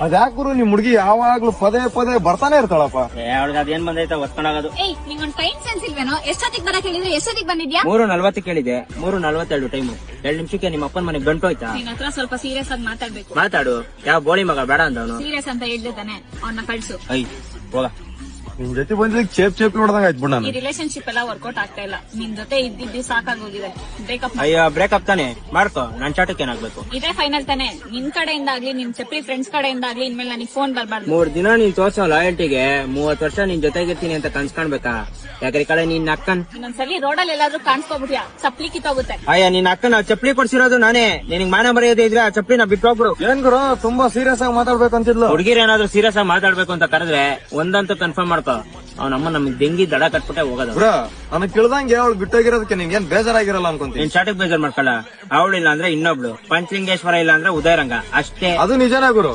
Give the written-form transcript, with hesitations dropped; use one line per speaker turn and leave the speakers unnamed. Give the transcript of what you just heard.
ಅದ್ಯಾಕ್ ಗುರು ನಿಮ್ ಹುಡುಗಿ ಯಾವಾಗ್ಲೂ ಪದೇ ಪದೇ ಬರ್ತಾನೆ ಇರ್ತಾಳಪ್ಪ.
ಅವಳಿಗೆ ಅದೇನ್ ಬಂದೈತೆ ಹೊತ್ಕೊಂಡಾಗದು.
ಏಯ್ ನಿಂಗೊಂದ್ ಟೈಮ್ ಸೆನ್ಸ್ ಇಲ್ವೇನೋ? ಎಷ್ಟೊತ್ತಿಗೆ ಬರಕ್ ಹೇಳಿದ್ರೆ ಎಷ್ಟೊತ್ತಿಗೆ ಬಂದಿದ್ಯಾ?
3:40 ಕೇಳಿದೆ, 3:42 ಟೈಮು. 2 ನಿಮಿಷಕ್ಕೆ ನಿಮ್ಮ ಅಪ್ಪನ ಮನೆಗೆ ಗಂಟೋಯ್ತಾ?
ನಿನ್ ಹತ್ರ ಸ್ವಲ್ಪ ಸೀರಿಯಸ್ ಆಗಿ ಮಾತಾಡ್ಬೇಕು.
ಮಾತಾಡು. ಯಾವ ಬೋಳಿ ಮಗ ಬೇಡ ಅಂದವನು?
ಸೀರಿಯಸ್ ಅಂತ ಹೇಳ್ದೆ ತಾನೆ, ಅವನ್ನ ಕಳ್ಸು.
ಐ ಹೋಗ.
ನಿಮ್ ಜೊತೆ ಬಂದಿದ್ದಕ್ಕೆ ಚೇಪ್ ನೋಡ್ದಂಗ ಆಯ್ತು ಬಿಡ.
ಈ ರಿಲೇಶನ್ಶಿಪ್ ಎಲ್ಲ ವರ್ಕೌಟ್ ಆಗ್ತಾ ಇಲ್ಲ. ನಿನ್ ಜೊತೆ ಇದ್ದಿದ್ದು ಸಾಕಾಗೋಗಿದೆ. ಬ್ರೇಕಪ್
ಅಯ್ಯೋ ಬ್ರೇಕಪ್ ತಾನೆ ಮಾಡ್ಕೋ. ನನ್ ಚಾಟಕ್ಕೆ ಏನಾಗ್ಬೇಕು?
ಇದೇ ಫೈನಲ್ ತಾನೆ. ನಿನ್ ಕಡೆಯಿಂದ ಆಗ್ಲಿ, ನಿನ್ ಚಪ್ಪಲಿ ಫ್ರೆಂಡ್ಸ್ ಕಡೆಯಿಂದ ಆಗ್ಲಿ, ಇನ್ಮೇಲೆ ನನಗೆ ಫೋನ್ ಬರ್ಬಾರ್ದು.
3 ದಿನ ನೀನ್ ತೋರ್ಸೋ ಲಾಯಲ್ಟಿಗೆ 30 ವರ್ಷ ನಿನ್ ಜೊತೆಗಿರ್ತೀನಿ ಅಂತ ಕನ್ಸ್ಕಾಣ್ಬೇಕಾ? ಯಾಕ್ರಿ ಕಡೆ ನಿನ್ ಅಕ್ಕನ್
ಇನ್ನೊಂದ್ಸಲಿ ರೋಡಲ್ಲಿ ಎಲ್ಲಾದ್ರೂ ಕಾಣಿಸ್ಕೊಬಿಟ್ಯಾ ಚಪ್ಲಿ ಕಿತ್ತೋಗುತ್ತೆ.
ಅಯ್ಯ ನಿನ್ ಅಕ್ಕನ ಚಪ್ಪಲಿ ಕೊಡ್ಸಿರೋದು ನಾನೇ. ನಿನಗ್ ಮಾನ ಮರ್ಯಾದೆ ಇದ್ರೆ ಆ ಚಪ್ಪಲಿನ ಬಿಟ್ಟೋಗ್ಬಿಡು.
ಏನ್ ಗುರು ತುಂಬಾ ಸೀರಿಯಸ್ ಆಗಿ ಮಾತಾಡ್ಬೇಕಂತಿದ್ಲು.
ಹುಡುಗಿರ್ ಏನಾದ್ರು ಸೀರಿಯಸ್ ಆಗಿ ಮಾತಾಡ್ಬೇಕು ಅಂತ ಕರೆದ್ರೆ ಒಂದಂತೂ ಕನ್ಫರ್ಮ್ ಮಾಡ್ಕೋ, ಅವನಮ್ಮ ನಮ್ಗೆ ಡೆಂಗಿ ದಡ ಕಟ್ಬಿಟ್ಟೆ ಹೋಗೋದು.
ಬ್ರೋ ನನಗ್ ಕೇಳ್ದಂಗೆ ಅವಳು ಬಿಟ್ಟೋಗಿರೋದಕ್ಕೆ ನಿನ್ಗೇನ್ ಬೇಜಾರಾಗಿರಲ್ಲ ಅನ್ಕೊಂತೀನಿ.
ನಿನ್ ಚಾಟಕ್ ಬೇಜಾರ್ ಮಾಡ್ಕೊಳ್ಳ. ಅವಳಿಲ್ಲ ಅಂದ್ರೆ ಇನ್ನೊಬ್ಳು, ಪಂಚಲಿಂಗೇಶ್ವರ ಇಲ್ಲ ಅಂದ್ರೆ ಉದಯರಂಗ, ಅಷ್ಟೇ.
ಅದು ನಿಜನೇ ಗುರು.